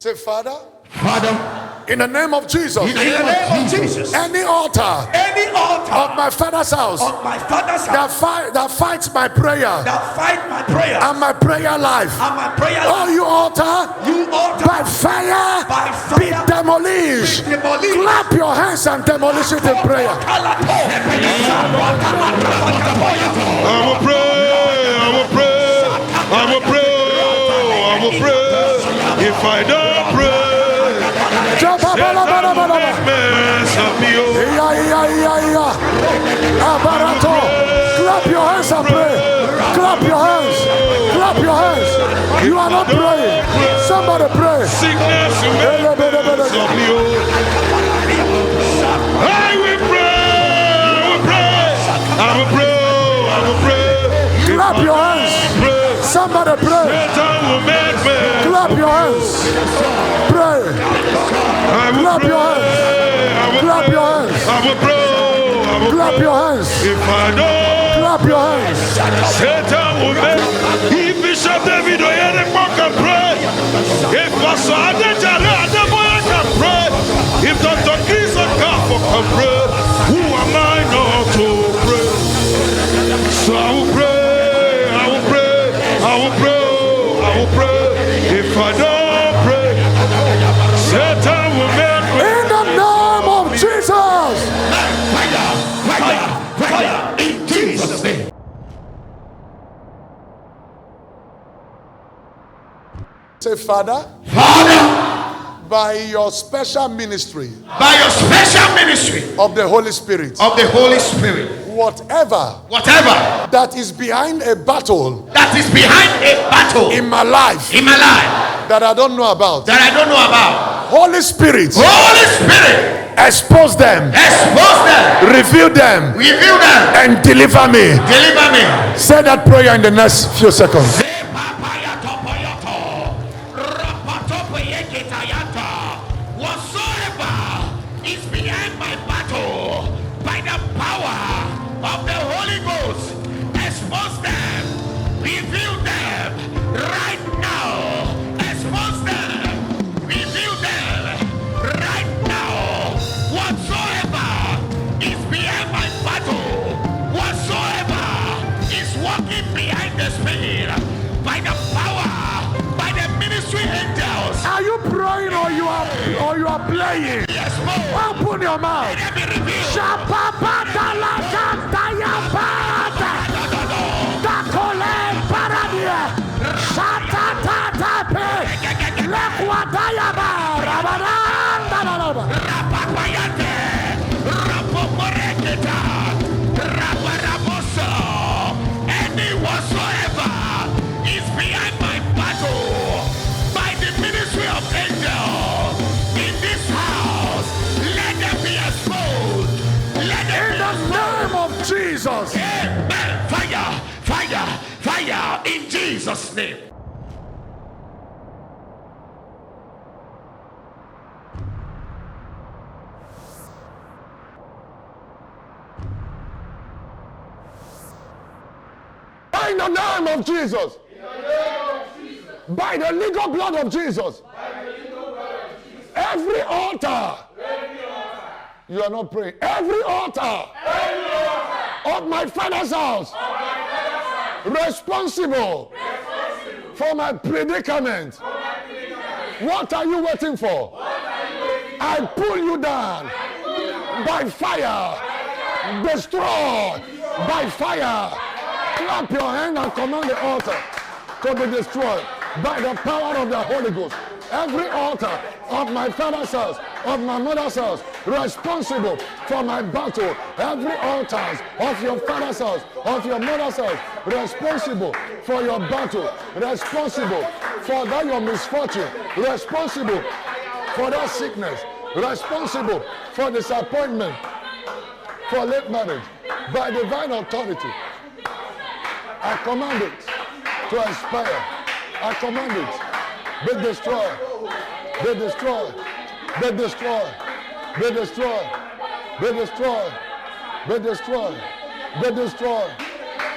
Say, Father, Father, in the name of Jesus, in the name of Jesus, any altar of my father's house that fights my prayer and my prayer life, oh, you altar, by fire, be demolished. Clap your hands and demolish it in prayer. I will pray. If I don't pray, clap your hands and pray. Clap your hands. Clap your hands. You are not praying. Somebody pray. Sickness I will pray. Clap your hands. Somebody pray. Clap your hands. Pray. Clap your hands. Clap your hands. I will pray. Clap your hands. If I don't clap your hands. Satan will make. If Bishop David Oyedepo can pray. If Pastor Adejare Adeboye can pray. If Dr. Chris Okafo can pray. Who am I not to pray? So I will pray. If I don't pray, Satan will make me. In the name of Jesus. Fire, in Jesus' name. Say, Father, by your special ministry, of the Holy Spirit, whatever that is behind a battle, in my life, that I don't know about, Holy Spirit, expose them, reveal them, and deliver me. Say that prayer in the next few seconds. Playing. Open your mouth. Any whatsoever is behind my battle by the ministry of angels in this house, let them be exposed. Let them in the name of Jesus. Amen. Fire in Jesus' name. In the name of Jesus. By the legal blood of Jesus. Every altar. You are not praying. Every altar of my father's house. Responsible for my predicament. What are you waiting for? I pull you down by fire. Destroy by fire. Clap your hand and command the altar to be destroyed by the power of the Holy Ghost. Every altar of my father's house, of my mother's house, responsible for my battle. Every altar of your father's house, of your mother's house, responsible for your battle, responsible for that your misfortune, responsible for that sickness, responsible for disappointment, for late marriage, by divine authority. I command it to expire. I command it. Be destroyed. Be destroyed. Be destroyed. Be destroyed. Be destroyed. Be destroyed. Be destroyed.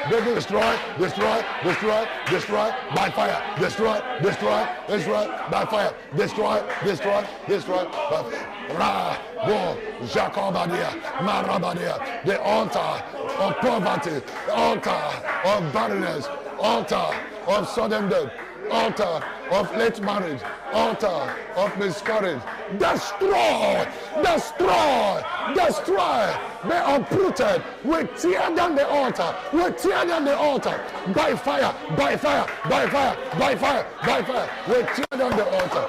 Be destroyed, destroyed, destroyed, destroyed by fire. Destroyed, destroyed, destroyed by fire. Destroyed, destroyed, destroyed by fire. Ra, Bo, Jacobadia, Marabadia. The altar of poverty, the altar of barrenness, altar of sudden death, altar of late marriage, altar of miscarriage. Destroy, destroy, destroy. Be uprooted. We tear down the altar. We tear down the altar by fire, by fire, by fire, by fire, by fire. We tear down the altar.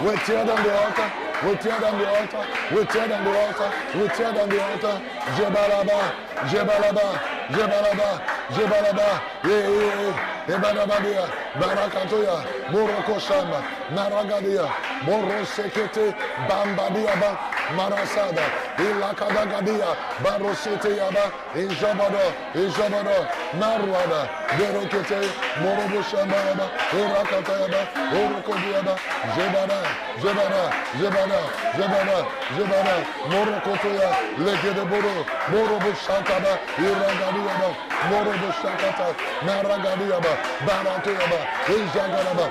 We tear down the altar. We tear down the altar. We tear down the altar. We tear down the altar. Jebalaba, Jebalaba, Jebalaba, Jebalaba. Ebadabadia, Barakatoya, Moroko Shamba, Naragadia, Moro Sekete, Bambadiaba, Marasada, Ilakadagadia, Barosete Yaba, Injabado, Injabado, Marwada, Berokete, Morobo Shamba, Irakatayaba, Orokodiaba, Jebada, Jebada, Jebada, Jebada, Jebada, Morokotoya, Lekedeboro, Morobo Shantaba, Iragadiaba, Morobo Shakata, Naragadiaba, Baratuyaba, Injagaraba.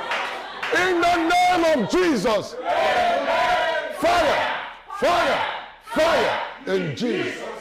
In the name of Jesus. Fire, fire, fire in Jesus.